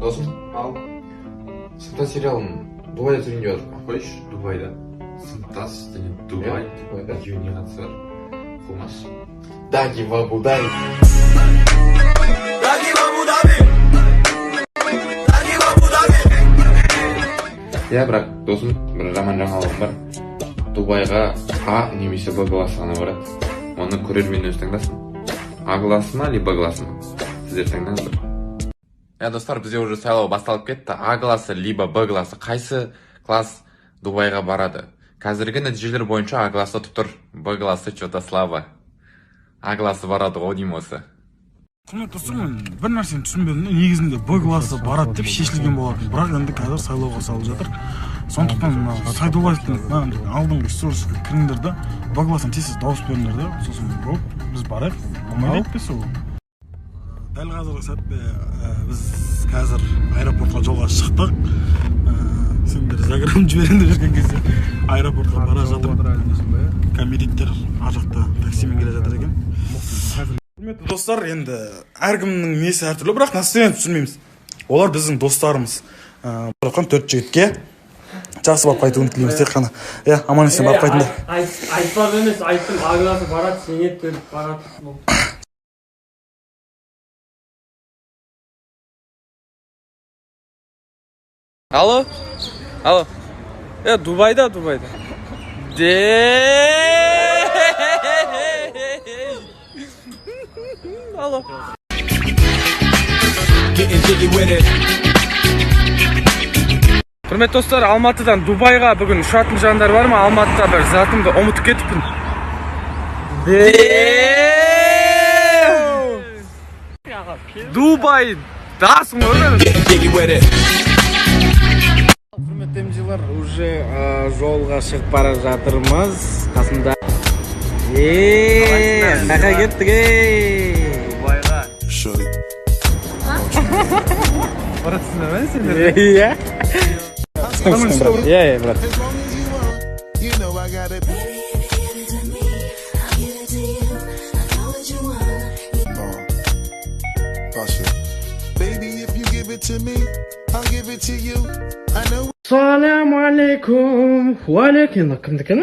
Досым, ал. Сыныптас сериалын Дубайда түсірген деп жатыр. Қойшы, Дубайда. Сыныптас және Дубай. Дубайда. Екеуіне қатысы бар. Қылмас. Даги в Абу Даби. Иә, бірақ досым, бір жаман жаңалығым бар. Дубайға А немесе Б классы ғана барады. Оны көрермен өз таңдасын. А классы ма, либо Б классы ма? Сіздер таңдаңыздар. Достар, бізде уже сайлау басталып кетті. А классы, либо Б классы. Қайсы класс Дубайға барады? Қазіргі нәтижелер бойынша А классы тұр, Б классы что-то слабо. А классы барады ғой деймін осы. Құрметті достар, мен бір нәрсені түсінбедім. Негізінде Б классы барады деп шешілген болатын. Бірақ енді қазір сайлауға салып жатыр. Сондықтан Сайдуллаевтың алдыңғы сториске кіріңдер де Б классына тез дауыс беріңдер де, сосын болып біз барайық. Болмайды екпе сол. Дәл қазіргі сәтте біз қазір аэропортқа жолға шықтық. Сендер Заграм жіберіңдер жүрген кезде аэропортқа бара жатыр. Камериттер ар жақта таксимен келе жатыр екен. Құрметті достар, енді әркімнің несі әртүрлі, бірақ настроение түсінмейміз. Олар біздің достарымыз. Бұрқан 4 жігітке жақсы барып қайтуын тілейміз тек қана. Аман есен барып қайтыңдар. Айтпады емес, айттым, А классы барады, сенет төліп барады. Алло? Алло? Дубайда. Алло. Құрметті достар, Алматыдан Дубайға бүгін ұшатын жандар бар ма? Алматыда бір затымды ұмытып кетіппін. Дубайдасың ғой. Құрметті емжелер, уже жолға шығып бара жатырмыз. Қасымда қайқа кеттік Дубайға. Баратсыңдар ма сендер? Иә, брат. Салам алейкум. Уалейкум. Кімдікі?